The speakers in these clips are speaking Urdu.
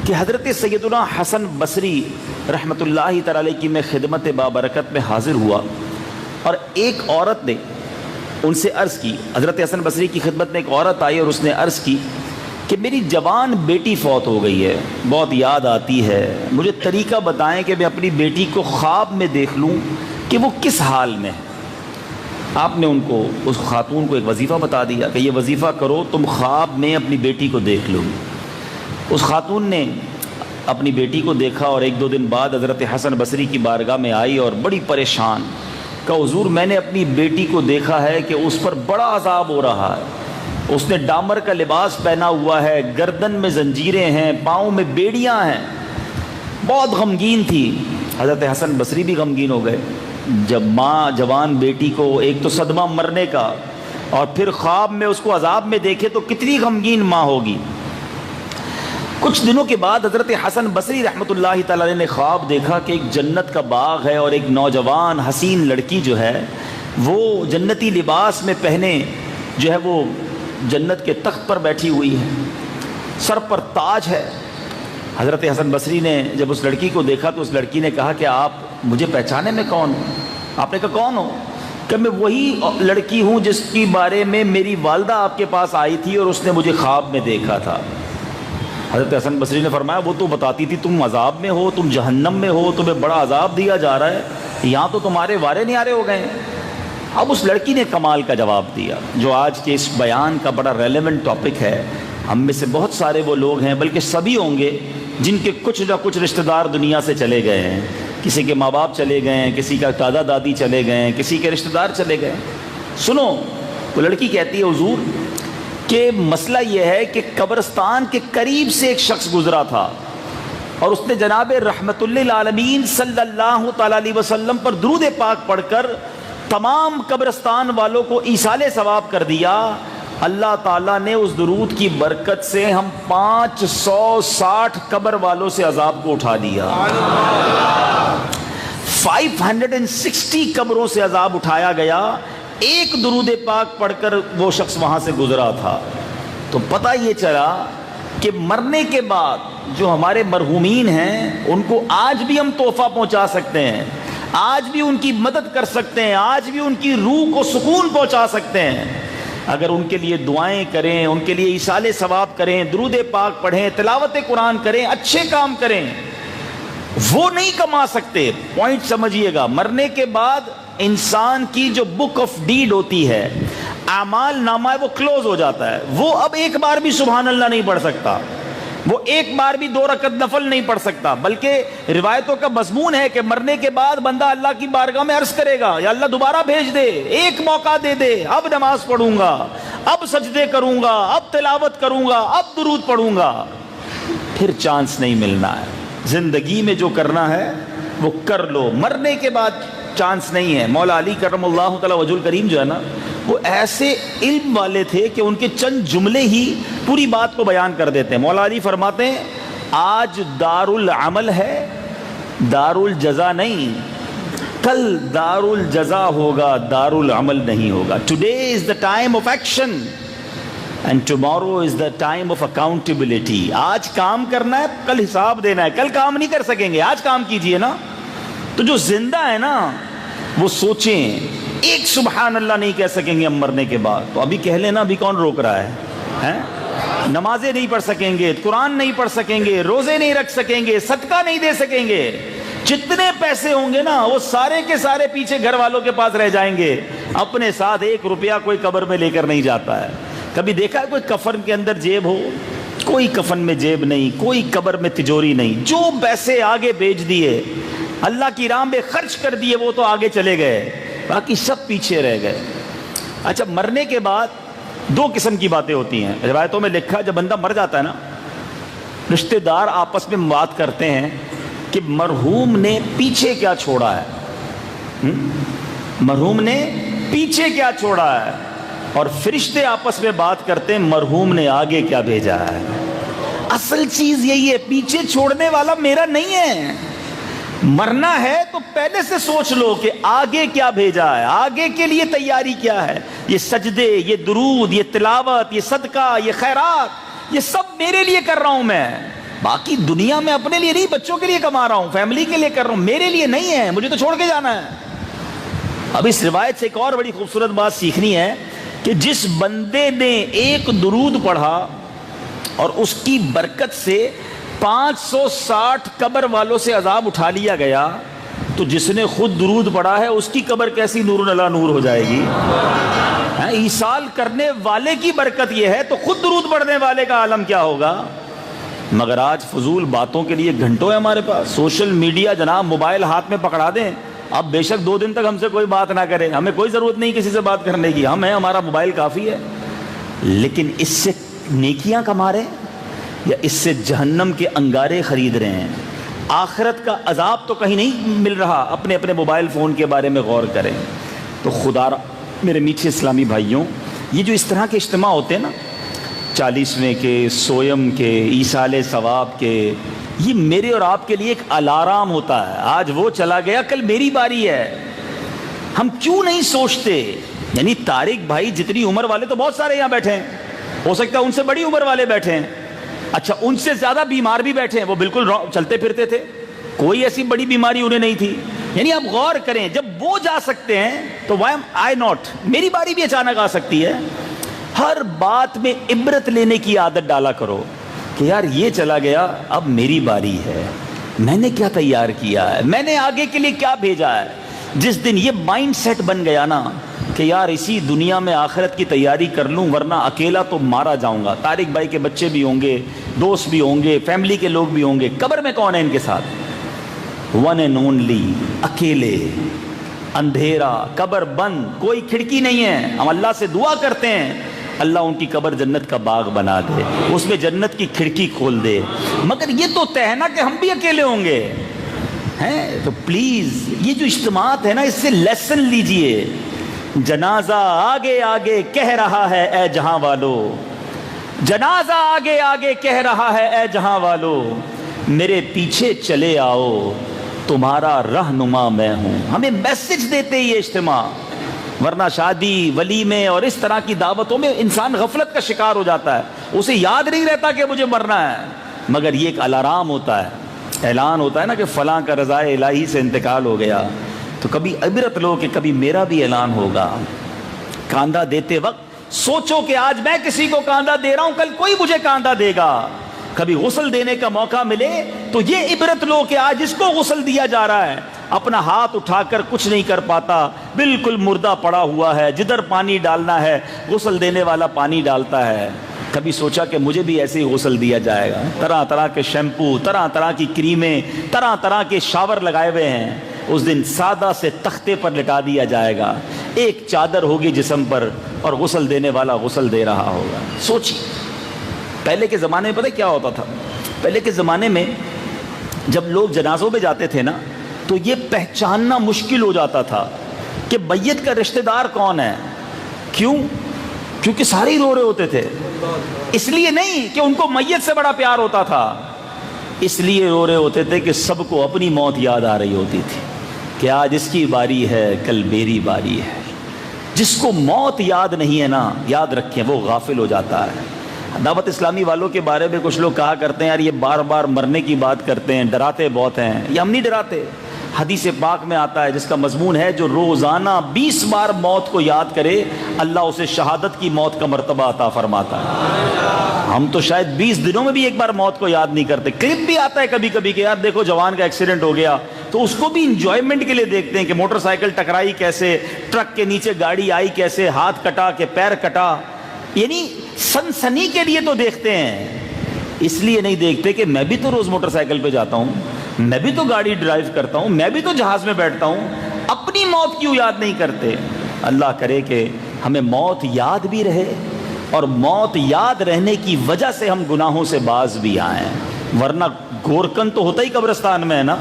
کہ حضرت سیدنا حسن بصری رحمۃ اللہ تعالی علیہ کی میں خدمت بابرکت میں حاضر ہوا، اور ایک عورت نے ان سے عرض کی، حضرت حسن بصری کی خدمت میں ایک عورت آئی اور اس نے عرض کی کہ میری جوان بیٹی فوت ہو گئی ہے، بہت یاد آتی ہے، مجھے طریقہ بتائیں کہ میں اپنی بیٹی کو خواب میں دیکھ لوں کہ وہ کس حال میں ہے۔ آپ نے ان کو، اس خاتون کو ایک وظیفہ بتا دیا کہ یہ وظیفہ کرو، تم خواب میں اپنی بیٹی کو دیکھ لو۔ اس خاتون نے اپنی بیٹی کو دیکھا اور ایک دو دن بعد حضرت حسن بصری کی بارگاہ میں آئی اور بڑی پریشان، کہا حضور میں نے اپنی بیٹی کو دیکھا ہے کہ اس پر بڑا عذاب ہو رہا ہے، اس نے ڈامر کا لباس پہنا ہوا ہے، گردن میں زنجیریں ہیں، پاؤں میں بیڑیاں ہیں، بہت غمگین تھی۔ حضرت حسن بصری بھی غمگین ہو گئے۔ جب ماں جوان بیٹی کو ایک تو صدمہ مرنے کا اور پھر خواب میں اس کو عذاب میں دیکھے تو کتنی غمگین ماں ہوگی۔ کچھ دنوں کے بعد حضرت حسن بصری رحمۃ اللہ تعالی علیہ نے خواب دیکھا کہ ایک جنت کا باغ ہے اور ایک نوجوان حسین لڑکی جو ہے وہ جنتی لباس میں پہنے جو ہے وہ جنت کے تخت پر بیٹھی ہوئی ہے، سر پر تاج ہے۔ حضرت حسن بصری نے جب اس لڑکی کو دیکھا تو اس لڑکی نے کہا کہ آپ مجھے پہچانے میں کون ہوں؟ آپ نے کہا کون ہو؟ کہ میں وہی لڑکی ہوں جس کے بارے میں میری والدہ آپ کے پاس آئی تھی اور اس نے مجھے خواب میں دیکھا تھا۔ حضرت حسن بصری نے فرمایا وہ تو بتاتی تھی تم عذاب میں ہو، تم جہنم میں ہو، تمہیں بڑا عذاب دیا جا رہا ہے، یہاں تو تمہارے وارے نیارے ہو گئے ہیں۔ اب اس لڑکی نے کمال کا جواب دیا جو آج کے اس بیان کا بڑا ریلیونٹ ٹاپک ہے۔ ہم میں سے بہت سارے وہ لوگ ہیں، بلکہ سبھی ہوں گے، جن کے کچھ نہ کچھ رشتہ دار دنیا سے چلے گئے ہیں، کسی کے ماں باپ چلے گئے ہیں، کسی کا دادا دادی چلے گئے ہیں، کسی کے رشتہ دار چلے گئے۔ سنو، وہ لڑکی کہتی ہے حضور کہ مسئلہ یہ ہے کہ قبرستان کے قریب سے ایک شخص گزرا تھا اور اس نے جناب رحمت للعالمین صلی اللہ تعالی علیہ وسلم پر درود پاک پڑھ کر تمام قبرستان والوں کو ایصال ثواب کر دیا۔ اللہ تعالیٰ نے اس درود کی برکت سے ہم 560 قبر والوں سے عذاب کو اٹھا دیا۔ 560 قبروں سے عذاب اٹھایا گیا، ایک درود پاک پڑھ کر وہ شخص وہاں سے گزرا تھا۔ تو پتہ یہ چلا کہ مرنے کے بعد جو ہمارے مرحومین ہیں ان کو آج بھی ہم تحفہ پہنچا سکتے ہیں، آج بھی ان کی مدد کر سکتے ہیں، آج بھی ان کی روح کو سکون پہنچا سکتے ہیں اگر ان کے لیے دعائیں کریں، ان کے لیے ایصال ثواب کریں، درود پاک پڑھیں، تلاوت قرآن کریں، اچھے کام کریں۔ وہ نہیں کما سکتے، پوائنٹ سمجھیے گا۔ مرنے کے بعد انسان کی جو بک آف ڈیڈ ہوتی ہے، اعمال نامہ ہے، وہ کلوز ہو جاتا ہے۔ وہ اب ایک بار بھی سبحان اللہ نہیں پڑھ سکتا، وہ ایک بار بھی 2 رکعت نفل نہیں پڑھ سکتا، بلکہ روایتوں کا مضمون ہے کہ مرنے کے بعد بندہ اللہ کی بارگاہ میں عرض کرے گا یا اللہ دوبارہ بھیج دے، ایک موقع دے دے، اب نماز پڑھوں گا، اب سجدے کروں گا، اب تلاوت کروں گا، اب درود پڑھوں گا۔ پھر چانس نہیں ملنا ہے۔ زندگی میں جو کرنا ہے وہ کر لو، مرنے کے بعد چانس نہیں ہے۔ مولا علی کرم اللہ تعالی وجہ الکریم جو ہے نا، وہ ایسے علم والے تھے کہ ان کے چند جملے ہی پوری بات کو بیان کر دیتے ہیں۔ مولا علی فرماتے ہیں آج دار العمل ہے، دار الجزا نہیں، کل دار الجزا ہوگا، دار العمل نہیں ہوگا۔ Today is the time of action and tomorrow is the time of accountability. آج کام کرنا ہے، کل حساب دینا ہے، کل کام نہیں کر سکیں گے، آج کام کیجئے نا۔ تو جو زندہ ہے نا وہ سوچیں، ایک سبحان اللہ نہیں کہہ سکیں گے ہم مرنے کے بعد تو ابھی کہہ لینا، ابھی کون روک رہا ہے؟ نمازیں نہیں پڑھ سکیں گے، قرآن نہیں پڑھ سکیں گے، روزے نہیں رکھ سکیں گے، صدقہ نہیں دے سکیں گے، جتنے پیسے ہوں گے نا وہ سارے کے سارے پیچھے گھر والوں کے پاس رہ جائیں گے، اپنے ساتھ 1 روپیہ کوئی قبر میں لے کر نہیں جاتا ہے۔ کبھی دیکھا ہے کوئی کفن کے اندر جیب ہو؟ کوئی کفن میں جیب نہیں، کوئی قبر میں تجوری نہیں، جو پیسے آگے بھیج دیے، اللہ کی راہ میں خرچ کر دیے، وہ تو آگے چلے گئے، باقی سب پیچھے رہ گئے۔ اچھا، مرنے کے بعد 2 قسم کی باتیں ہوتی ہیں۔ روایتوں میں لکھا جب بندہ مر جاتا ہے نا، رشتہ دار آپس میں بات کرتے ہیں کہ مرحوم نے پیچھے کیا چھوڑا ہے، مرحوم نے پیچھے کیا چھوڑا ہے، اور فرشتے آپس میں بات کرتے ہیں مرحوم نے آگے کیا بھیجا ہے۔ اصل چیز یہی ہے، پیچھے چھوڑنے والا میرا نہیں ہے۔ مرنا ہے تو پہلے سے سوچ لو کہ آگے کیا بھیجا ہے، آگے کے لیے تیاری کیا ہے۔ یہ سجدے، یہ درود، یہ تلاوت، یہ صدقہ، یہ خیرات، یہ سب میرے لیے کر رہا ہوں میں۔ باقی دنیا میں اپنے لیے نہیں، بچوں کے لیے کما رہا ہوں، فیملی کے لیے کر رہا ہوں، میرے لیے نہیں ہے، مجھے تو چھوڑ کے جانا ہے۔ اب اس روایت سے ایک اور بڑی خوبصورت بات سیکھنی ہے کہ جس بندے نے ایک درود پڑھا اور اس کی برکت سے 560 قبر والوں سے عذاب اٹھا لیا گیا، تو جس نے خود درود پڑھا ہے اس کی قبر کیسی نور علی نور ہو جائے گی؟ ایصال کرنے والے کی برکت یہ ہے، تو خود درود پڑھنے والے کا عالم کیا ہوگا؟ مگر آج فضول باتوں کے لیے گھنٹوں ہے ہمارے پاس، سوشل میڈیا جناب، موبائل ہاتھ میں پکڑا دیں، اب بے شک 2 دن تک ہم سے کوئی بات نہ کرے، ہمیں کوئی ضرورت نہیں کسی سے بات کرنے کی، ہم ہیں، ہمارا موبائل کافی ہے، لیکن اس سے نیکیاں کما رہے ہیں یا اس سے جہنم کے انگارے خرید رہے ہیں؟ آخرت کا عذاب تو کہیں نہیں مل رہا، اپنے اپنے موبائل فون کے بارے میں غور کریں۔ تو خدا میرے میٹھے اسلامی بھائیوں، یہ جو اس طرح کے اجتماع ہوتے ہیں نا، 40ویں کے، سویم کے، ایصال ثواب کے، یہ میرے اور آپ کے لیے ایک الارم ہوتا ہے، آج وہ چلا گیا کل میری باری ہے۔ ہم کیوں نہیں سوچتے؟ یعنی طارق بھائی جتنی عمر والے تو بہت سارے یہاں بیٹھے ہیں، ہو سکتا ہے ان سے بڑی عمر والے بیٹھے ہیں، اچھا ان سے زیادہ بیمار بھی بیٹھے ہیں، وہ بالکل چلتے پھرتے تھے، کوئی ایسی بڑی بیماری انہیں نہیں تھی۔ یعنی آپ غور کریں، جب وہ جا سکتے ہیں تو وائی ایم آئی ناٹ؟ میری باری بھی اچانک آ سکتی ہے۔ ہر بات میں عبرت لینے کی عادت ڈالا کرو کہ یار یہ چلا گیا، اب میری باری ہے، میں نے کیا تیار کیا ہے، میں نے آگے کے لیے کیا بھیجا ہے۔ جس دن یہ مائنڈ سیٹ بن گیا نا کہ یار اسی دنیا میں آخرت کی تیاری کر لوں ورنہ اکیلا تو مارا جاؤں گا، طارق بھائی کے بچے بھی ہوں گے، دوست بھی ہوں گے، فیملی کے لوگ بھی ہوں گے، قبر میں کون ہے ان کے ساتھ؟ ون اینڈ اونلی، اکیلے، اندھیرا، قبر بند، کوئی کھڑکی نہیں ہے۔ ہم اللہ سے دعا کرتے ہیں اللہ ان کی قبر جنت کا باغ بنا دے، اس میں جنت کی کھڑکی کھول دے، مگر یہ تو طے ہے نا کہ ہم بھی اکیلے ہوں گے ہیں۔ تو پلیز یہ جو اجتماعات ہے نا، اس سے لیسن لیجئے۔ جنازہ آگے آگے کہہ رہا ہے اے جہاں والو، جنازہ آگے آگے کہہ رہا ہے اے جہاں والو، میرے پیچھے چلے آؤ تمہارا رہنما میں ہوں۔ ہمیں میسج دیتے یہ اجتماع، ورنہ شادی، ولیمے اور اس طرح کی دعوتوں میں انسان غفلت کا شکار ہو جاتا ہے، اسے یاد نہیں رہتا کہ مجھے مرنا ہے، مگر یہ ایک الارم ہوتا ہے، اعلان ہوتا ہے نا کہ فلاں کا رضائے الہی سے انتقال ہو گیا، تو کبھی عبرت لو کہ کبھی میرا بھی اعلان ہوگا۔ کاندھا دیتے وقت سوچو کہ آج میں کسی کو کاندھا دے رہا ہوں، کل کوئی مجھے کاندھا دے گا۔ کبھی غسل دینے کا موقع ملے تو یہ عبرت لو کہ آج جس کو غسل دیا جا رہا ہے اپنا ہاتھ اٹھا کر کچھ نہیں کر پاتا، بالکل مردہ پڑا ہوا ہے، جدھر پانی ڈالنا ہے غسل دینے والا پانی ڈالتا ہے۔ کبھی سوچا کہ مجھے بھی ایسے ہی غسل دیا جائے گا؟ طرح طرح کے شیمپو، طرح طرح کی کریمیں، طرح طرح کے شاور لگائے ہوئے ہیں۔ اس دن سادہ سے تختے پر لٹا دیا جائے گا، ایک چادر ہوگی جسم پر اور غسل دینے والا غسل دے رہا ہوگا۔ سوچیے پہلے کے زمانے میں پتہ کیا ہوتا تھا؟ پہلے کے زمانے میں جب لوگ جنازوں میں جاتے تھے نا تو یہ پہچاننا مشکل ہو جاتا تھا کہ میت کا رشتہ دار کون ہے۔ کیوں؟ کیونکہ سارے ہی رو رہے ہوتے تھے، اس لیے نہیں کہ ان کو میت سے بڑا پیار ہوتا تھا، اس لیے رو رہے ہوتے تھے کہ سب کو اپنی موت یاد آ رہی ہوتی تھی کہ آج اس کی باری ہے کل میری باری ہے۔ جس کو موت یاد نہیں ہے نا، یاد رکھیں وہ غافل ہو جاتا ہے۔ دعوت اسلامی والوں کے بارے میں کچھ لوگ کہا کرتے ہیں یار یہ بار بار مرنے کی بات کرتے ہیں، ڈراتے بہت ہیں۔ یہ ہم نہیں ڈراتے، حدیث پاک میں آتا ہے جس کا مضمون ہے جو روزانہ 20 بار موت کو یاد کرے اللہ اسے شہادت کی موت کا مرتبہ عطا فرماتا ہے۔ ہم تو شاید 20 دنوں میں بھی ایک بار موت کو یاد نہیں کرتے۔ کلپ بھی آتا ہے کبھی کبھی کہ یار دیکھو جوان کا ایکسیڈنٹ ہو گیا، تو اس کو بھی انجوائمنٹ کے لیے دیکھتے ہیں کہ موٹر سائیکل ٹکرائی کیسے، ٹرک کے نیچے گاڑی آئی کیسے، ہاتھ کٹا کہ پیر کٹا، یعنی سنسنی کے لیے تو دیکھتے ہیں، اس لیے نہیں دیکھتے کہ میں بھی تو روز موٹر سائیکل پہ جاتا ہوں، میں بھی تو گاڑی ڈرائیو کرتا ہوں، میں بھی تو جہاز میں بیٹھتا ہوں، اپنی موت کیوں یاد نہیں کرتے؟ اللہ کرے کہ ہمیں موت یاد بھی رہے اور موت یاد رہنے کی وجہ سے ہم گناہوں سے باز بھی آئیں، ورنہ گورکن تو ہوتا ہی قبرستان میں ہے نا،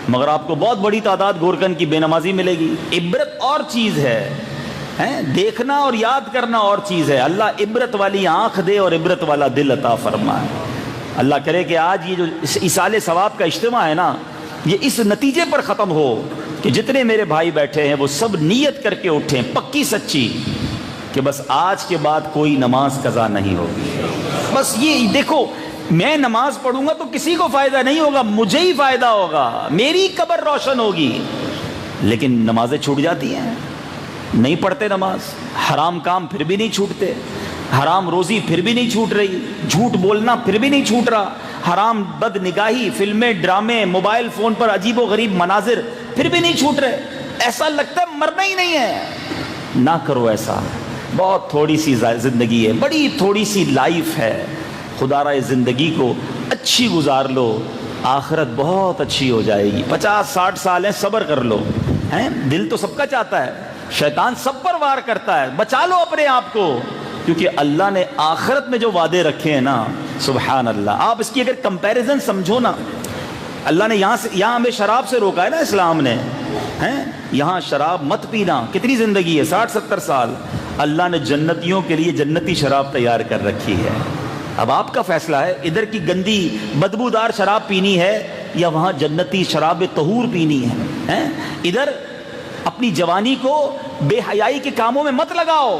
مگر آپ کو بہت بڑی تعداد گورکن کی بے نمازی ملے گی۔ عبرت اور چیز ہے، دیکھنا اور یاد کرنا اور چیز ہے۔ اللہ عبرت والی آنکھ دے اور عبرت والا دل عطا فرمائے۔ اللہ کرے کہ آج یہ جو ایصال ثواب کا اجتماع ہے نا، یہ اس نتیجے پر ختم ہو کہ جتنے میرے بھائی بیٹھے ہیں وہ سب نیت کر کے اٹھیں پکی سچی کہ بس آج کے بعد کوئی نماز قضا نہیں ہوگی۔ بس یہ دیکھو، میں نماز پڑھوں گا تو کسی کو فائدہ نہیں ہوگا، مجھے ہی فائدہ ہوگا، میری قبر روشن ہوگی۔ لیکن نمازیں چھوٹ جاتی ہیں، نہیں پڑھتے نماز، حرام کام پھر بھی نہیں چھوٹتے، حرام روزی پھر بھی نہیں چھوٹ رہی، جھوٹ بولنا پھر بھی نہیں چھوٹ رہا، حرام بد نگاہی، فلمیں، ڈرامے، موبائل فون پر عجیب و غریب مناظر پھر بھی نہیں چھوٹ رہے، ایسا لگتا ہے مرنا ہی نہیں ہے۔ نہ کرو ایسا، بہت تھوڑی سی زندگی ہے، بڑی تھوڑی سی لائف ہے، خدا را زندگی کو اچھی گزار لو، آخرت بہت اچھی ہو جائے گی۔ 50-60 سال ہیں، صبر کر لو، ہیں دل تو سب کا چاہتا ہے، شیطان سب پر وار کرتا ہے، بچا لو اپنے آپ کو، کیونکہ اللہ نے آخرت میں جو وعدے رکھے ہیں نا، سبحان اللہ۔ آپ اس کی اگر کمپیریزن سمجھو نا، اللہ نے یہاں ہمیں شراب سے روکا ہے نا اسلام نے، ہیں یہاں شراب مت پینا، کتنی زندگی ہے 60-70 سال، اللہ نے جنتیوں کے لیے جنتی شراب تیار کر رکھی ہے۔ اب آپ کا فیصلہ ہے ادھر کی گندی بدبودار شراب پینی ہے یا وہاں جنتی شراب طہور پینی ہے۔ ادھر اپنی جوانی کو بے حیائی کے کاموں میں مت لگاؤ،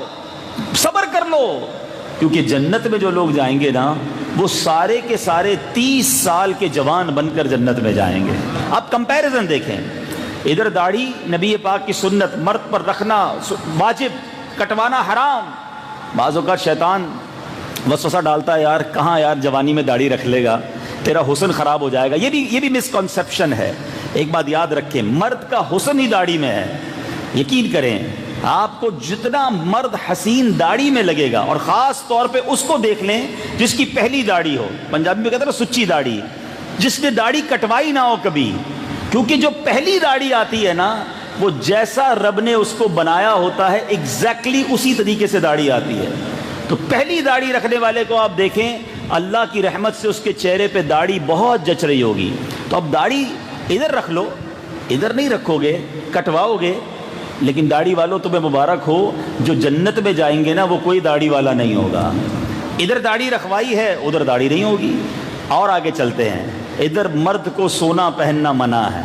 صبر کر لو، کیونکہ جنت میں جو لوگ جائیں گے نا وہ سارے کے سارے 30 سال کے جوان بن کر جنت میں جائیں گے۔ آپ کمپیریزن دیکھیں، ادھر داڑھی نبی پاک کی سنت، مرد پر رکھنا واجب، کٹوانا حرام۔ بعض اوقات شیطان وسوسہ ڈالتا ہے، یار کہاں یار جوانی میں داڑھی رکھ لے گا، تیرا حسن خراب ہو جائے گا۔ یہ بھی مسکنسیپشن ہے۔ ایک بات یاد رکھیں، مرد کا حسن ہی داڑھی میں ہے، یقین کریں، آپ کو جتنا مرد حسین داڑھی میں لگے گا، اور خاص طور پہ اس کو دیکھ لیں جس کی پہلی داڑھی ہو، پنجابی میں کہتے ہیں نا سچی داڑھی، جس نے داڑھی کٹوائی نہ ہو کبھی، کیونکہ جو پہلی داڑھی آتی ہے نا وہ جیسا رب نے اس کو بنایا ہوتا ہے ایگزیکٹلی اسی طریقے سے داڑھی آتی ہے۔ تو پہلی داڑھی رکھنے والے کو آپ دیکھیں، اللہ کی رحمت سے اس کے چہرے پہ داڑھی بہت جچ رہی ہوگی۔ تو اب داڑھی ادھر رکھ لو، ادھر نہیں رکھو گے، کٹواؤ گے، لیکن داڑھی والوں تمہیں مبارک ہو، جو جنت میں جائیں گے نا وہ کوئی داڑھی والا نہیں ہوگا۔ ادھر داڑھی رکھوائی ہے، ادھر داڑھی نہیں ہوگی۔ اور آگے چلتے ہیں، ادھر مرد کو سونا پہننا منع ہے،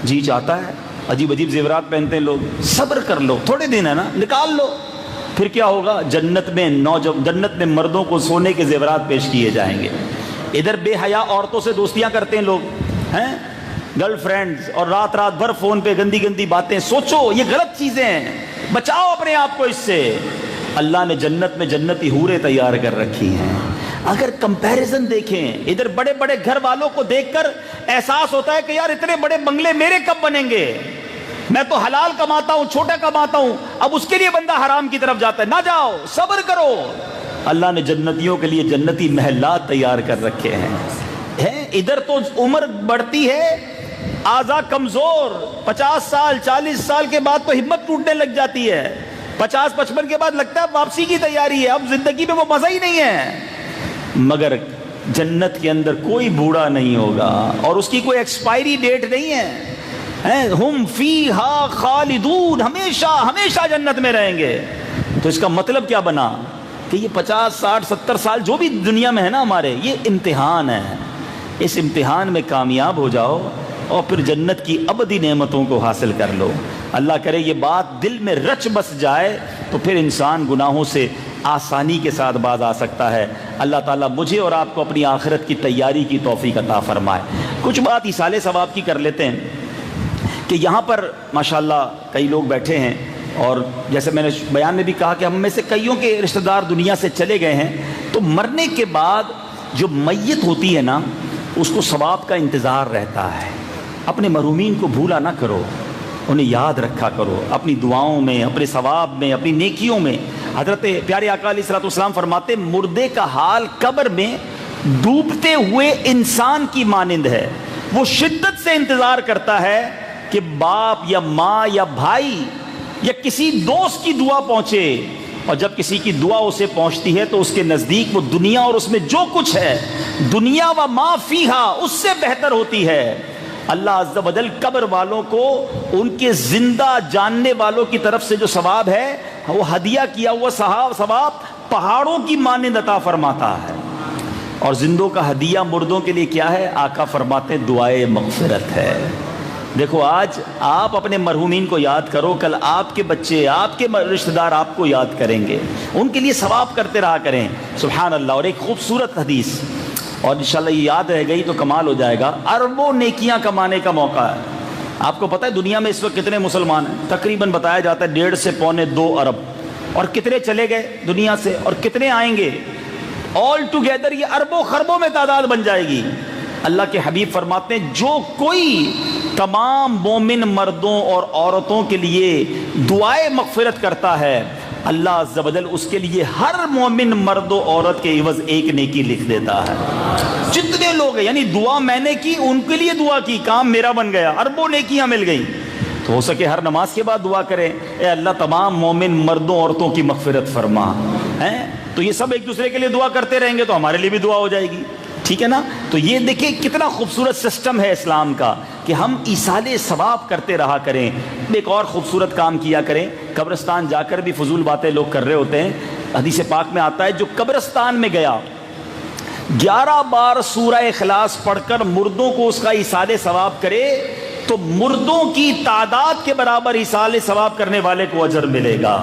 جی چاہتا ہے عجیب عجیب زیورات پہنتے ہیں لوگ، صبر کر لو، تھوڑے دن ہے نا، نکال لو، پھر کیا ہوگا، جنت میں مردوں کو سونے کے زیورات پیش کیے جائیں گے۔ ادھر بے حیا عورتوں سے دوستیاں کرتے ہیں لوگ، ہیں گرل فرینڈز، اور رات بھر فون پہ گندی گندی باتیں، سوچو یہ غلط چیزیں ہیں، بچاؤ اپنے آپ کو اس سے۔ اللہ نے جنت میں جنتی حوریں تیار کر رکھی ہیں۔ اگر کمپیریزن دیکھیں، ادھر بڑے بڑے گھر والوں کو دیکھ کر احساس ہوتا ہے کہ یار اتنے بڑے بنگلے میرے کب بنیں گے، میں تو حلال کماتا ہوں، چھوٹا کماتا ہوں، اب اس کے لیے بندہ حرام کی طرف جاتا ہے۔ نہ جاؤ، صبر کرو، اللہ نے جنتیوں کے لیے جنتی محلات تیار کر رکھے ہیں۔ ادھر تو عمر بڑھتی ہے، اعضاء کمزور، 50 سال 40 سال کے بعد تو ہمت ٹوٹنے لگ جاتی ہے، 50-55 کے بعد لگتا ہے واپسی کی تیاری ہے، اب زندگی میں وہ مزہ ہی نہیں ہے۔ مگر جنت کے اندر کوئی بوڑھا نہیں ہوگا، اور اس کی کوئی ایکسپائری ڈیٹ نہیں ہے، ہم فیہا خالدون، ہمیشہ ہمیشہ جنت میں رہیں گے۔ تو اس کا مطلب کیا بنا کہ یہ 50 60 70 سال جو بھی دنیا میں ہے نا ہمارے، یہ امتحان ہے، اس امتحان میں کامیاب ہو جاؤ اور پھر جنت کی ابدی نعمتوں کو حاصل کر لو۔ اللہ کرے یہ بات دل میں رچ بس جائے تو پھر انسان گناہوں سے آسانی کے ساتھ باز آ سکتا ہے۔ اللہ تعالیٰ مجھے اور آپ کو اپنی آخرت کی تیاری کی توفیق عطا فرمائے۔ کچھ بات ایصال ثواب کی کر لیتے ہیں کہ یہاں پر ماشاءاللہ کئی لوگ بیٹھے ہیں، اور جیسے میں نے بیان میں بھی کہا کہ ہم میں سے کئیوں کے رشتہ دار دنیا سے چلے گئے ہیں، تو مرنے کے بعد جو میت ہوتی ہے نا اس کو ثواب کا انتظار رہتا ہے۔ اپنے مرحومین کو بھولا نہ کرو، انہیں یاد رکھا کرو، اپنی دعاؤں میں، اپنے ثواب میں، اپنی نیکیوں میں۔ حضرت پیارے آقا علیہ الصلوۃ والسلام فرماتے مردے کا حال قبر میں ڈوبتے ہوئے انسان کی مانند ہے، وہ شدت سے انتظار کرتا ہے کہ باپ یا ماں یا بھائی یا کسی دوست کی دعا پہنچے، اور جب کسی کی دعا اسے پہنچتی ہے تو اس کے نزدیک وہ دنیا اور اس میں جو کچھ ہے، دنیا و ما فیہا، اس سے بہتر ہوتی ہے۔ اللہ عز و جل قبر والوں کو ان کے زندہ جاننے والوں کی طرف سے جو ثواب ہے وہ ہدیہ کیا ہوا ثواب پہاڑوں کی مانند عطا فرماتا ہے۔ اور زندوں کا ہدیہ مردوں کے لیے کیا ہے؟ آقا فرماتے ہیں دعائے مغفرت ہے۔ دیکھو آج آپ اپنے مرحومین کو یاد کرو، کل آپ کے بچے، آپ کے رشتہ دار آپ کو یاد کریں گے، ان کے لیے ثواب کرتے رہا کریں۔ سبحان اللہ۔ اور ایک خوبصورت حدیث اور انشاءاللہ یہ یاد رہ گئی تو کمال ہو جائے گا، اربوں نیکیاں کمانے کا موقع ہے۔ آپ کو پتہ ہے دنیا میں اس وقت کتنے مسلمان ہیں؟ تقریباً بتایا جاتا ہے 1.5 سے 1.25 ارب، اور کتنے چلے گئے دنیا سے اور کتنے آئیں گے، آل ٹوگیدر یہ اربوں خربوں میں تعداد بن جائے گی۔ اللہ کے حبیب فرماتے ہیں جو کوئی تمام مومن مردوں اور عورتوں کے لیے دعائے مغفرت کرتا ہے، اللہ عز و جل اس کے لیے ہر مومن مرد و عورت کے عوض ایک نیکی لکھ دیتا ہے۔ جتنے لوگ ہیں، یعنی دعا میں نے کی، ان کے لیے دعا کی، کام میرا بن گیا، اربوں نیکیاں مل گئیں۔ تو ہو سکے ہر نماز کے بعد دعا کریں، اے اللہ تمام مومن مردوں عورتوں کی مغفرت فرما، ہیں تو یہ سب ایک دوسرے کے لیے دعا کرتے رہیں گے تو ہمارے لیے بھی دعا ہو جائے گی، ٹھیک ہے نا؟ تو یہ دیکھیں کتنا خوبصورت سسٹم ہے اسلام کا کہ ہم ایصال ثواب کرتے رہا کریں۔ ایک اور خوبصورت کام کیا کریں، قبرستان جا کر بھی فضول باتیں لوگ کر رہے ہوتے ہیں، حدیث پاک میں آتا ہے جو قبرستان میں گیا 11 بار سورہ اخلاص پڑھ کر مردوں کو اس کا ایصال ثواب کرے تو مردوں کی تعداد کے برابر ایصال ثواب کرنے والے کو اجر ملے گا،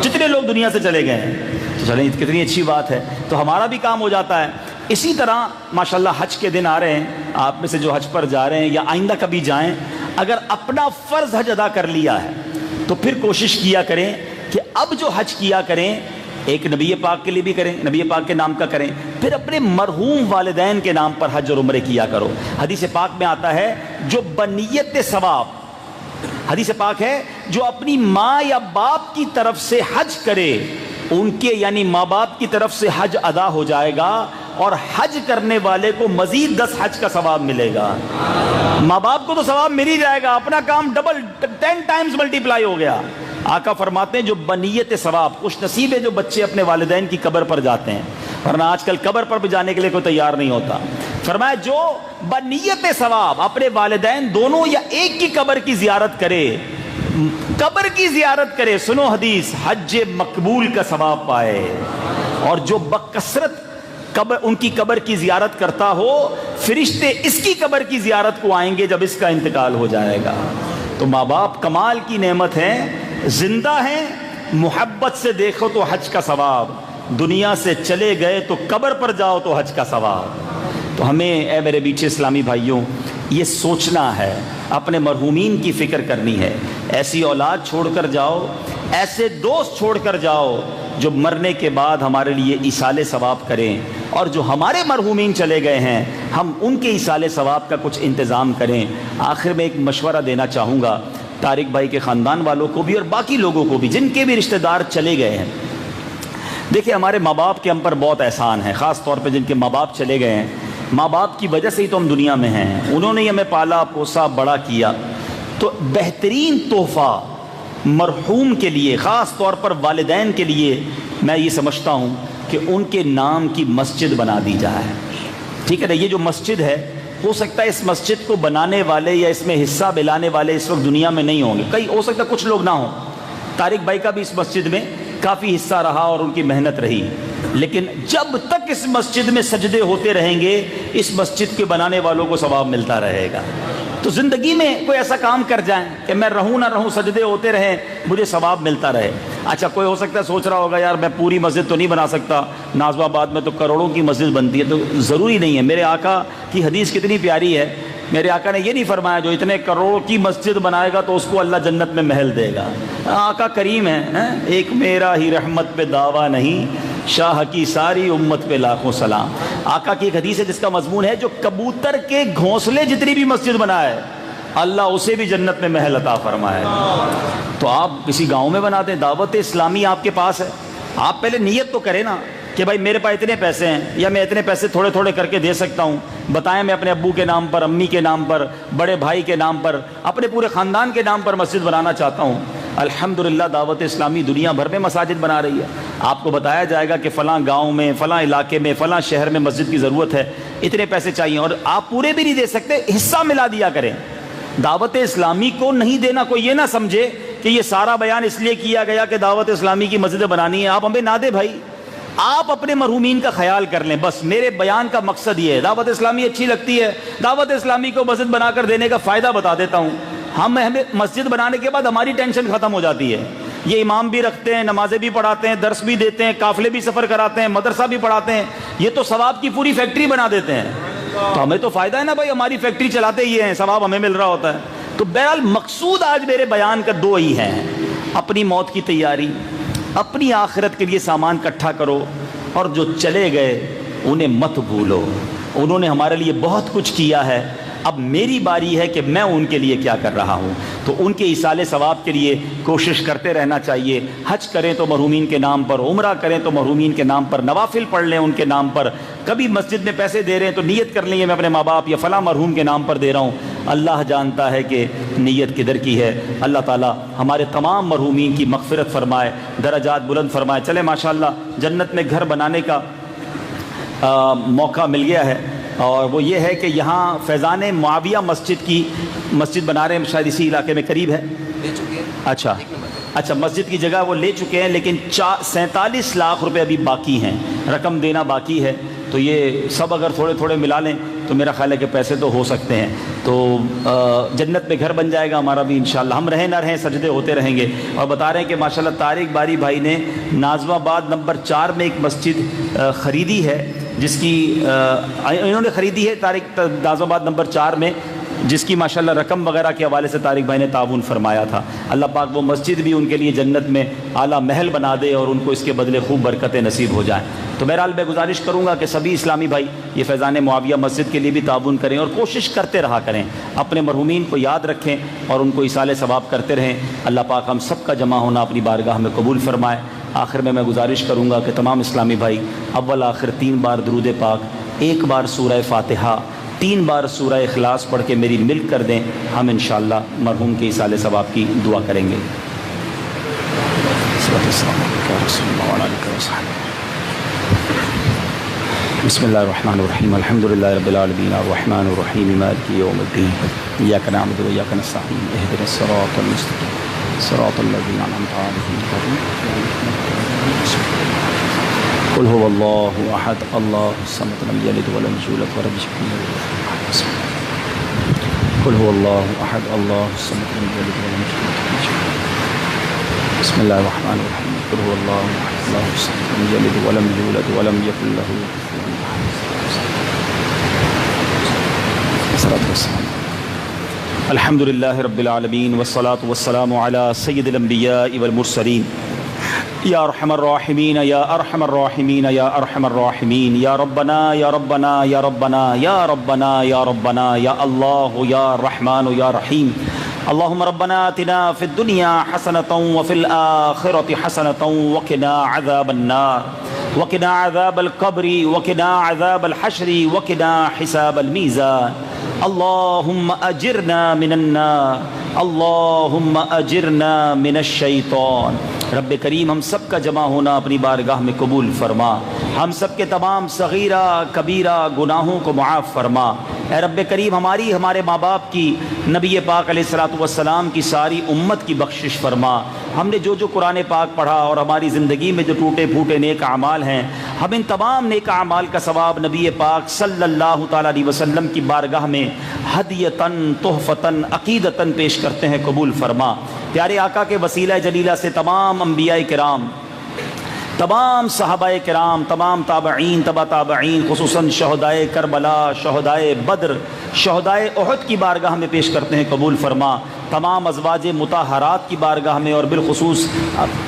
جتنے لوگ دنیا سے چلے گئے ہیں۔ تو چلیں کتنی اچھی بات ہے، تو ہمارا بھی کام ہو جاتا ہے۔ اسی طرح ماشاءاللہ حج کے دن آ رہے ہیں، آپ میں سے جو حج پر جا رہے ہیں یا آئندہ کبھی جائیں، اگر اپنا فرض حج ادا کر لیا ہے تو پھر کوشش کیا کریں کہ اب جو حج کیا کریں ایک نبی پاک کے لیے بھی کریں، نبی پاک کے نام کا کریں، پھر اپنے مرحوم والدین کے نام پر حج اور عمرے کیا کرو۔ حدیث پاک میں آتا ہے جو بنیت ثواب، حدیث پاک ہے جو اپنی ماں یا باپ کی طرف سے حج کرے ان کے یعنی ماں باپ کی طرف سے حج ادا ہو جائے گا، اور حج کرنے والے کو مزید 10 حج کا ثواب ملے گا۔ ماں باپ کو تو ثواب مل ہی جائے گا، اپنا کام ڈبل 10 ٹائمز ملٹیپلائی ہو گیا۔ آقا فرماتے ہیں جو بنیت ثواب، خوش نصیب ہے جو بچے اپنے والدین کی قبر پر جاتے ہیں، ورنہ آج کل قبر پر بھی جانے کے لیے کوئی تیار نہیں ہوتا۔ فرمایا جو بنیت ثواب اپنے والدین دونوں یا ایک کی قبر کی زیارت کرے، قبر کی زیارت کرے، سنو حدیث، حج مقبول کا ثواب پائے، اور جو بکثرت قبر ان کی قبر کی زیارت کرتا ہو، فرشتے اس کی قبر کی زیارت کو آئیں گے جب اس کا انتقال ہو جائے گا۔ تو ماں باپ کمال کی نعمت ہیں، زندہ ہیں، محبت سے دیکھو تو حج کا ثواب، دنیا سے چلے گئے تو قبر پر جاؤ تو حج کا ثواب۔ تو ہمیں اے میرے بیچے اسلامی بھائیوں یہ سوچنا ہے، اپنے مرحومین کی فکر کرنی ہے، ایسی اولاد چھوڑ کر جاؤ، ایسے دوست چھوڑ کر جاؤ جو مرنے کے بعد ہمارے لیے ایصال ثواب کریں، اور جو ہمارے مرحومین چلے گئے ہیں ہم ان کے ایصال ثواب کا کچھ انتظام کریں۔ آخر میں ایک مشورہ دینا چاہوں گا طارق بھائی کے خاندان والوں کو بھی اور باقی لوگوں کو بھی جن کے بھی رشتہ دار چلے گئے ہیں۔ دیکھیں ہمارے ماں باپ کے ہم پر بہت احسان ہے، خاص طور پہ جن کے ماں باپ چلے گئے ہیں، ماں باپ کی وجہ سے ہی تو ہم دنیا میں ہیں، انہوں نے ہمیں پالا پوسا بڑا کیا۔ تو بہترین تحفہ مرحوم کے لیے، خاص طور پر والدین کے لیے، میں یہ سمجھتا ہوں کہ ان کے نام کی مسجد بنا دی جائے، ٹھیک ہے نا؟ یہ جو مسجد ہے ہو سکتا ہے اس مسجد کو بنانے والے یا اس میں حصہ ملانے والے اس وقت دنیا میں نہیں ہوں گے، کئی ہو سکتا ہے کچھ لوگ نہ ہوں، طارق بھائی کا بھی اس مسجد میں کافی حصہ رہا اور ان کی محنت رہی، لیکن جب تک اس مسجد میں سجدے ہوتے رہیں گے اس مسجد کے بنانے والوں کو ثواب ملتا رہے گا۔ تو زندگی میں کوئی ایسا کام کر جائیں کہ میں رہوں نہ رہوں سجدے ہوتے رہیں، مجھے ثواب ملتا رہے۔ اچھا کوئی ہو سکتا ہے سوچ رہا ہوگا یار میں پوری مسجد تو نہیں بنا سکتا، نازم آباد میں تو کروڑوں کی مسجد بنتی ہے، تو ضروری نہیں ہے۔ میرے آقا کی حدیث کتنی پیاری ہے، میرے آقا نے یہ نہیں فرمایا جو اتنے کروڑوں کی مسجد بنائے گا تو اس کو اللہ جنت میں محل دے گا۔ آقا کریم ہے، ایک میرا ہی رحمت پہ دعویٰ نہیں، شاہ کی ساری امت پہ لاکھوں سلام۔ آقا کی ایک حدیث ہے جس کا مضمون ہے جو کبوتر کے گھونسلے جتنی بھی مسجد بنائے اللہ اسے بھی جنت میں محل عطا فرمائے۔ تو آپ کسی گاؤں میں بنا دیں، دعوت اسلامی آپ کے پاس ہے، آپ پہلے نیت تو کریں نا کہ بھائی میرے پاس اتنے پیسے ہیں یا میں اتنے پیسے تھوڑے تھوڑے کر کے دے سکتا ہوں، بتائیں میں اپنے ابو کے نام پر، امی کے نام پر، بڑے بھائی کے نام پر، اپنے پورے خاندان کے نام پر مسجد بنانا چاہتا ہوں۔ الحمدللہ دعوت اسلامی دنیا بھر میں مساجد بنا رہی ہے، آپ کو بتایا جائے گا کہ فلاں گاؤں میں، فلاں علاقے میں، فلاں شہر میں مسجد کی ضرورت ہے، اتنے پیسے چاہیے، اور آپ پورے بھی نہیں دے سکتے، حصہ ملا دیا کریں۔ دعوت اسلامی کو نہیں دینا، کوئی یہ نہ سمجھے کہ یہ سارا بیان اس لیے کیا گیا کہ دعوت اسلامی کی مسجدیں بنانی ہے، آپ ہمیں نہ دے بھائی، آپ اپنے مرحومین کا خیال کر لیں، بس میرے بیان کا مقصد یہ ہے۔ دعوت اسلامی اچھی لگتی ہے، دعوت اسلامی کو مسجد بنا کر دینے کا فائدہ بتا دیتا ہوں۔ ہمیں مسجد بنانے کے بعد ہماری ٹینشن ختم ہو جاتی ہے، یہ امام بھی رکھتے ہیں، نمازیں بھی پڑھاتے ہیں، درس بھی دیتے ہیں، قافلے بھی سفر کراتے ہیں، مدرسہ بھی پڑھاتے ہیں، یہ تو ثواب کی پوری فیکٹری بنا دیتے ہیں. تو ہمیں تو فائدہ ہے نا بھائی، ہماری فیکٹری چلاتے ہی ہیں، ثواب ہمیں مل رہا ہوتا ہے. تو بہرحال مقصود آج میرے بیان کا دو ہی ہیں: اپنی موت کی تیاری، اپنی آخرت کے لیے سامان اکٹھا کرو، اور جو چلے گئے انہیں مت بھولو. انہوں نے ہمارے لیے بہت کچھ کیا ہے، اب میری باری ہے کہ میں ان کے لیے کیا کر رہا ہوں. تو ان کے ایصال ثواب کے لیے کوشش کرتے رہنا چاہیے. حج کریں تو مرحومین کے نام پر، عمرہ کریں تو مرحومین کے نام پر، نوافل پڑھ لیں ان کے نام پر. کبھی مسجد میں پیسے دے رہے ہیں تو نیت کر لیں میں اپنے ماں باپ یا فلاں مرحوم کے نام پر دے رہا ہوں. اللہ جانتا ہے کہ نیت کدھر کی ہے. اللہ تعالیٰ ہمارے تمام مرحومین کی مغفرت فرمائے، درجات بلند فرمائے. چلے ماشاءاللہ جنت میں گھر بنانے کا موقع مل گیا ہے، اور وہ یہ ہے کہ یہاں فیضان معاویہ مسجد بنا رہے ہیں، شاید اسی علاقے میں قریب ہے. اچھا مسجد کی جگہ وہ لے چکے ہیں، لیکن 47 لاکھ روپے ابھی باقی ہیں، رقم دینا باقی ہے. تو یہ سب اگر تھوڑے تھوڑے ملا لیں تو میرا خیال ہے کہ پیسے تو ہو سکتے ہیں. تو جنت میں گھر بن جائے گا ہمارا بھی انشاءاللہ. ہم رہیں نہ رہیں سجدے ہوتے رہیں گے. اور بتا رہے ہیں کہ ماشاءاللہ طارق باری بھائی نے ناظم آباد نمبر 4 میں ایک مسجد خریدی ہے، جس کی انہوں نے خریدی ہے طارق ناظم آباد نمبر 4 میں، جس کی ماشاءاللہ رقم وغیرہ کے حوالے سے طارق بھائی نے تعاون فرمایا تھا. اللہ پاک وہ مسجد بھی ان کے لیے جنت میں اعلیٰ محل بنا دے اور ان کو اس کے بدلے خوب برکتیں نصیب ہو جائیں. تو بہرحال میں گزارش کروں گا کہ سبھی اسلامی بھائی یہ فیضان معاویہ مسجد کے لیے بھی تعاون کریں اور کوشش کرتے رہا کریں، اپنے مرحومین کو یاد رکھیں اور ان کو ایصال ثواب کرتے رہیں. اللہ پاک ہم سب کا جمع ہونا اپنی بارگاہ میں قبول فرمائے. آخر میں گزارش کروں گا کہ تمام اسلامی بھائی اول آخر 3 بار درود پاک، 1 بار سورہ فاتحہ، 3 بار سورہ اخلاص پڑھ کے میری ملک کر دیں. ہم انشاءاللہ مرحوم کے ایصال ثواب کی دعا کریں گے. بسم اللہ الرحمن الرحیم. الحمدللہ رب العالمین الرحمن الرحیم مالک یوم الدین. ایاک نعبد و ایاک نستعین اهدنا الصراط المستقیم صراط الذین انعمت علیہم غیر قل هو اللہ احد اللہ الصمد لم یلد ولم یولد ولم یکن له کفوا احد. قل هو اللہ احد اللہ الصمد لم یلد ولم یولد ولم یکن له. بسم اللہ الرحمن الرحیم. قل هو اللہ احد اللہ الصمد لم یلد ولم یولد ولم یکن له کفوا احد. الحمد للہ رب العالمین والصلاة والسلام علی سید الانبیاء والمرسلین. یا ارحم الراحمین یا ارحم الراحمین یا ارحم الراحمین. یا ربنا یا ربنا یا ربنا یا ربنا یا ربنا یا اللہ یا رحمان یا رحیم. اللہم ربنا آتنا فی الدنیا حسنة وفی الآخرة حسنة وقنا عذاب النار وقنا عذاب القبر وقنا عذاب الحشر وقنا حساب المیزان. اللہم اجرنا من النار اللہم اجرنا من الشیطان. رب کریم ہم سب کا جمع ہونا اپنی بارگاہ میں قبول فرما. ہم سب کے تمام صغیرہ کبیرہ گناہوں کو معاف فرما. اے رب کریم ہمارے ماں باپ کی، نبی پاک علیہ الصلوۃ والسلام کی ساری امت کی بخشش فرما. ہم نے جو قرآن پاک پڑھا اور ہماری زندگی میں جو ٹوٹے پھوٹے نیک اعمال ہیں، ہم ان تمام نیک اعمال کا ثواب نبی پاک صلی اللہ تعالیٰ علیہ وسلم کی بارگاہ میں ہدیتاً تحفتاً عقیدتاً پیش کرتے ہیں، قبول فرما. پیارے آقا کے وسیلہ جلیلہ سے تمام انبیاء کرام، تمام صحابہ کرام، تمام تابعین، تبع تابعین، خصوصاً شہدائے کربلا، شہدائے بدر، شہدائے احد کی بارگاہ میں پیش کرتے ہیں، قبول فرما. تمام ازواج مطہرات کی بارگاہ میں اور بالخصوص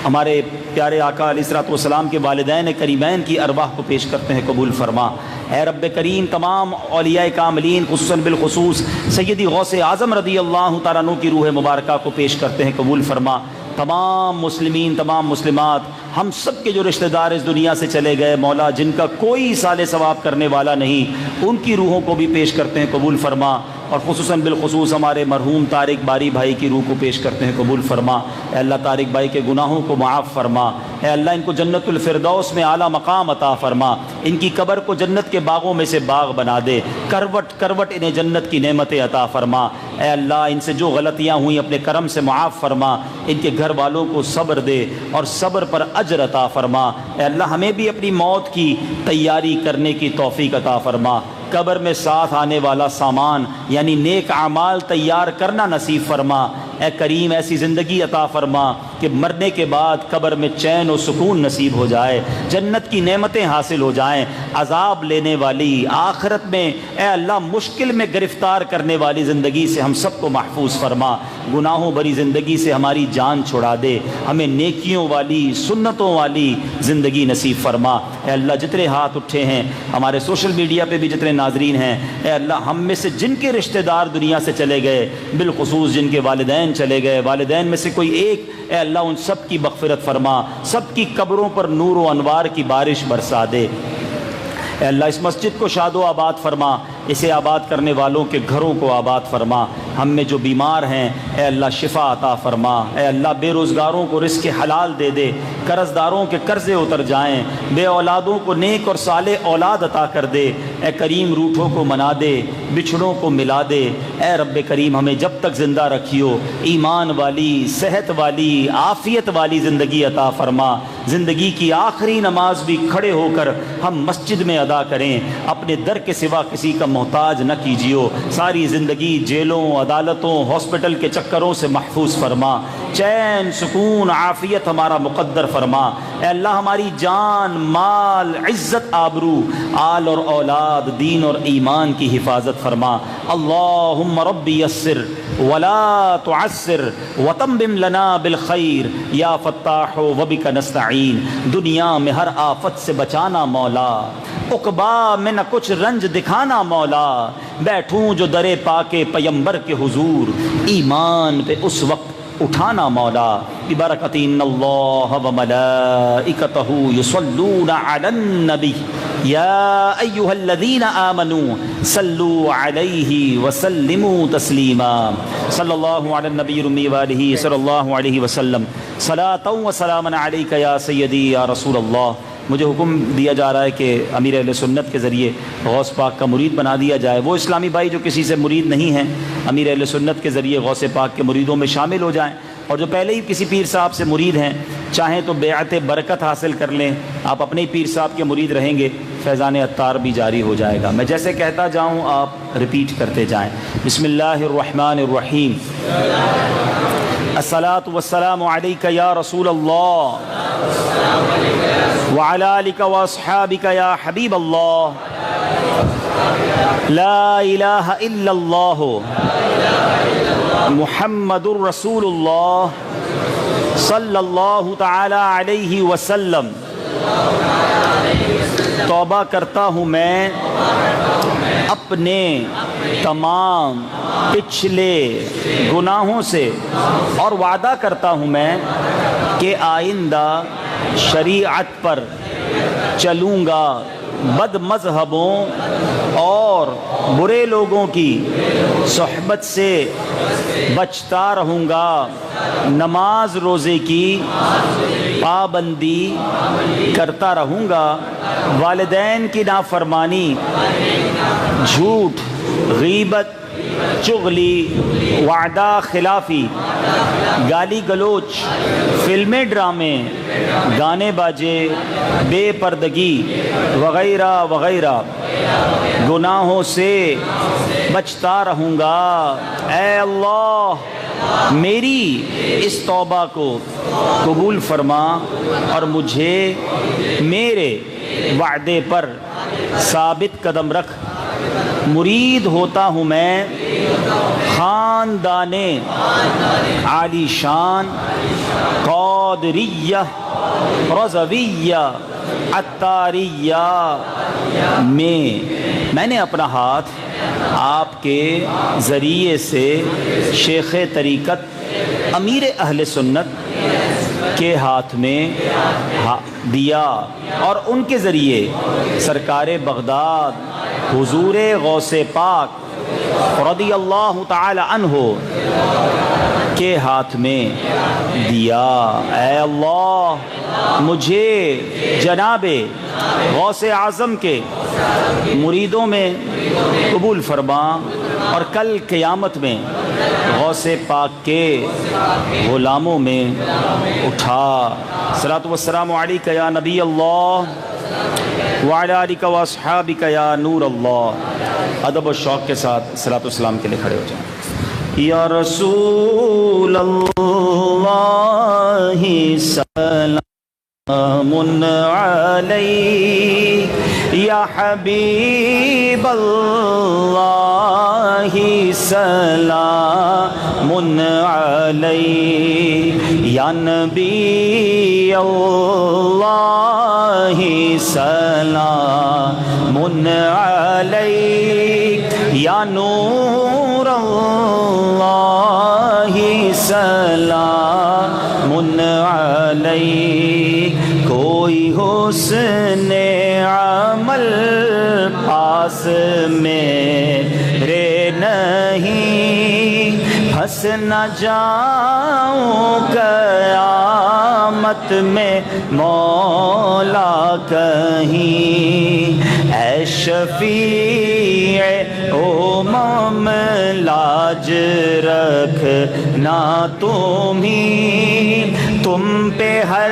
ہمارے پیارے آقا علیہ الصلوۃ والسلام کے والدین کریمین کی ارواح کو پیش کرتے ہیں، قبول فرما. اے رب کریم تمام اولیاء کاملین خصوصاً بالخصوص سیدی غوث اعظم رضی اللہ تعالیٰ عنہ کی روح مبارکہ کو پیش کرتے ہیں، قبول فرما. تمام مسلمین، تمام مسلمات، ہم سب کے جو رشتہ دار اس دنیا سے چلے گئے مولا، جن کا کوئی ایصال ثواب کرنے والا نہیں، ان کی روحوں کو بھی پیش کرتے ہیں، قبول فرما. اور خصوصاً بالخصوص ہمارے مرحوم طارق باری بھائی کی روح کو پیش کرتے ہیں، قبول فرما. اے اللہ طارق بھائی کے گناہوں کو معاف فرما. اے اللہ ان کو جنت الفردوس میں اعلیٰ مقام عطا فرما. ان کی قبر کو جنت کے باغوں میں سے باغ بنا دے. کروٹ کروٹ انہیں جنت کی نعمتیں عطا فرما. اے اللہ ان سے جو غلطیاں ہوئیں اپنے کرم سے معاف فرما. ان کے گھر والوں کو صبر دے اور صبر پر اجر عطا فرما. اے اللہ ہمیں بھی اپنی موت کی تیاری کرنے کی توفیق عطا فرما. قبر میں ساتھ آنے والا سامان یعنی نیک اعمال تیار کرنا نصیب فرما. اے کریم ایسی زندگی عطا فرما کہ مرنے کے بعد قبر میں چین و سکون نصیب ہو جائے، جنت کی نعمتیں حاصل ہو جائیں، عذاب لینے والی آخرت میں اے اللہ مشکل میں گرفتار کرنے والی زندگی سے ہم سب کو محفوظ فرما، گناہوں بھری زندگی سے ہماری جان چھڑا دے، ہمیں نیکیوں والی سنتوں والی زندگی نصیب فرما۔ اے اللہ جتنے ہاتھ اٹھے ہیں ہمارے سوشل میڈیا پہ بھی جتنے ناظرین ہیں، اے اللہ ہم میں سے جن کے رشتہ دار دنیا سے چلے گئے، بالخصوص جن کے والدین چلے گئے، والدین میں سے کوئی ایک، اے اللہ ان سب کی مغفرت فرما، سب کی قبروں پر نور و انوار کی بارش برسا دے۔ اے اللہ اس مسجد کو شاد و آباد فرما، اسے آباد کرنے والوں کے گھروں کو آباد فرما، ہم میں جو بیمار ہیں اے اللہ شفا عطا فرما، اے اللہ بے روزگاروں کو رزق حلال دے دے، قرض داروں کے قرضے اتر جائیں، بے اولادوں کو نیک اور صالح اولاد عطا کر دے، اے کریم روٹھوں کو منا دے، بچھڑوں کو ملا دے، اے رب کریم ہمیں جب تک زندہ رکھیو ایمان والی، صحت والی، عافیت والی زندگی عطا فرما، زندگی کی آخری نماز بھی کھڑے ہو کر ہم مسجد میں ادا کریں، اپنے در کے سوا کسی کا محتاج نہ کیجیو، ساری زندگی جیلوں، عدالتوں، ہاسپٹل کے چکروں سے محفوظ فرما، چین، سکون، عافیت ہمارا مقدر فرما، اے اللہ ہماری جان، مال، عزت، آبرو، آل اور اولاد، دین اور ایمان کی حفاظت فرما۔ اللہم ربی یسر ولا تعسر وتمم لنا بالخیر یا فتاح وبک نستعین، دنیا میں ہر آفت سے بچانا مولا، عقبا میں نہ کچھ رنج دکھانا مولا، بیٹھوں جو در پاک پیمبر کے حضور، ایمان پہ اس وقت اٹھانا مولا، ببرکت ان اللہ وملائکتہ یصلون علی النبی یا ایہا الذین آمنوا صلوا علیہ وسلموا تسلیما، صلی اللہ علی النبی الأمی وآلہ صلی اللہ علیہ وسلم، صلاۃ و سلاما علیک یا سیدی یا رسول اللہ۔ مجھے حکم دیا جا رہا ہے کہ امیر اہل سنت کے ذریعے غوث پاک کا مرید بنا دیا جائے، وہ اسلامی بھائی جو کسی سے مرید نہیں ہیں امیر اہل سنت کے ذریعے غوث پاک کے مریدوں میں شامل ہو جائیں، اور جو پہلے ہی کسی پیر صاحب سے مرید ہیں چاہیں تو بیعت برکت حاصل کر لیں، آپ اپنے ہی پیر صاحب کے مرید رہیں گے، فیضان عطار بھی جاری ہو جائے گا۔ میں جیسے کہتا جاؤں آپ ریپیٹ کرتے جائیں۔ بسم اللہ الرحمن الرحیم، الصلاۃ والسلام علیک یا رسول اللہ وعلی آلک واصحابک یا حبیب اللہ، لا الہ الا اللہ محمد الرسول اللہ صلی اللہ تعالی علیہ وسلم۔ توبہ کرتا ہوں میں اپنے تمام پچھلے گناہوں سے، اور وعدہ کرتا ہوں میں کہ آئندہ شریعت پر چلوں گا، بد مذہبوں اور برے لوگوں کی صحبت سے بچتا رہوں گا، نماز روزے کی پابندی کرتا رہوں گا، والدین کی نافرمانی، جھوٹ، غیبت، چغلی، وعدہ خلافی، گالی گلوچ، فلمیں، ڈرامے، گانے باجے، بے پردگی وغیرہ وغیرہ گناہوں سے بچتا رہوں گا۔ اے اللہ میری اس توبہ کو قبول فرما اور مجھے میرے وعدے پر ثابت قدم رکھ۔ مرید ہوتا ہوں میں خاندان عالی شان قادریہ رضویہ عطاریہ میں نے اپنا ہاتھ آپ کے ذریعے سے شیخ طریقت امیر اہل سنت کے ہاتھ میں دیا، اور ان کے ذریعے سرکار بغداد حضور غوث پاک رضی اللہ تعالی عنہ کے ہاتھ میں دیا۔ اے اللہ مجھے جناب غوث اعظم کے مریدوں میں قبول فرما، اور کل قیامت میں غوث پاک کے غلاموں میں اٹھا۔ صلاۃ والسلام علیک یا نبی اللہ وعلی آلک واصحابک یا نور اللہ۔ ادب و شوق کے ساتھ صلاۃ والسلام کے لیے کھڑے ہو جائیں۔ یا رسول اللہ سلام علیک یا حبیب اللہ سلام علیک یا نبی اللہ سلام علیک یا نور اللہ سلام علیک کوئی حسن عمل پاس میرے نہیں پھنس نہ جاؤں قیامت میں مولا کہیں اے شفیع امم لاج رکھنا تم پہ ہر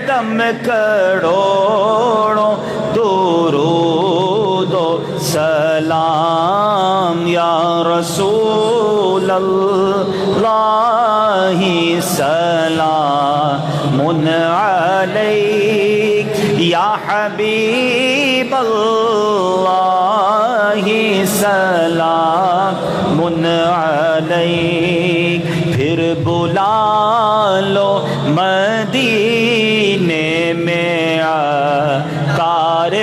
دم کروڑوں درود و سلام یا رسول اللہ سلام علیک یا حبیب اللہ سلام علیک پھر بلا لو مدینے میں کار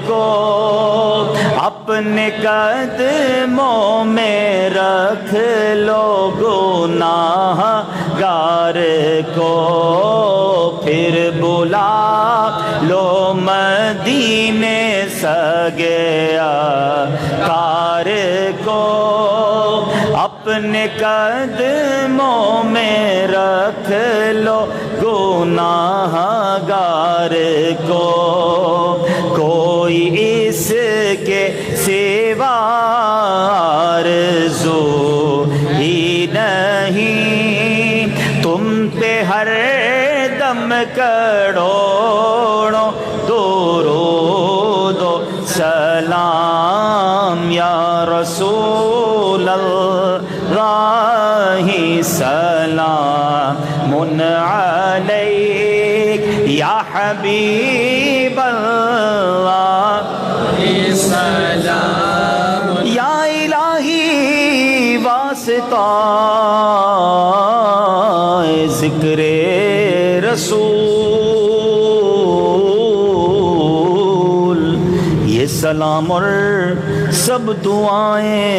کو اپنے قدموں میں رکھ لو گناہ گار کو پھر بلا لو مدینے سگیا کار کو اپنے قدموں میں رکھ لو گناہ گار کو کوئی اس کے سوا آرزو ہی نہیں تم پہ ہر دم کروڑوں درود و سلام یا رسول اللہ سلام علیک یا حبیب اللہ سلام یا الہی واسطہ ذکر رسول یہ سلام اور سب دعائیں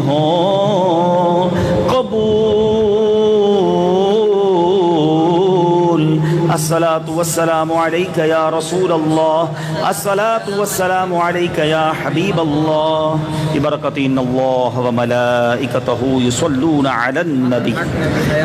ہوں قبول الصلاة والسلام عليك يا رسول الله الصلاة والسلام عليك يا حبيب الله ببركة إن الله وملائكته يصلون على النبي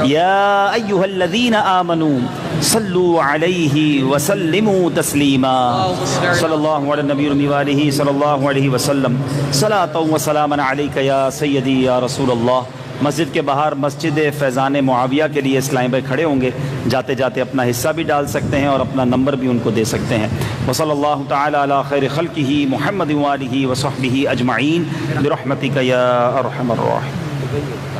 يا أيها الذين آمنوا صلوا عليه وسلموا تسليما صلى الله على النبي وآله صلى الله عليه وسلم صلاة وسلاما عليك يا سيدي يا رسول الله مسجد کے باہر مسجد فیضان معاویہ کے لیے اسلام بھائی کھڑے ہوں گے جاتے جاتے اپنا حصہ بھی ڈال سکتے ہیں اور اپنا نمبر بھی ان کو دے سکتے ہیں وصلی اللہ تعالی علی خیر خلقہ محمد وآلہ وصحبہ اجمعین برحمتک یا ارحم الراحمین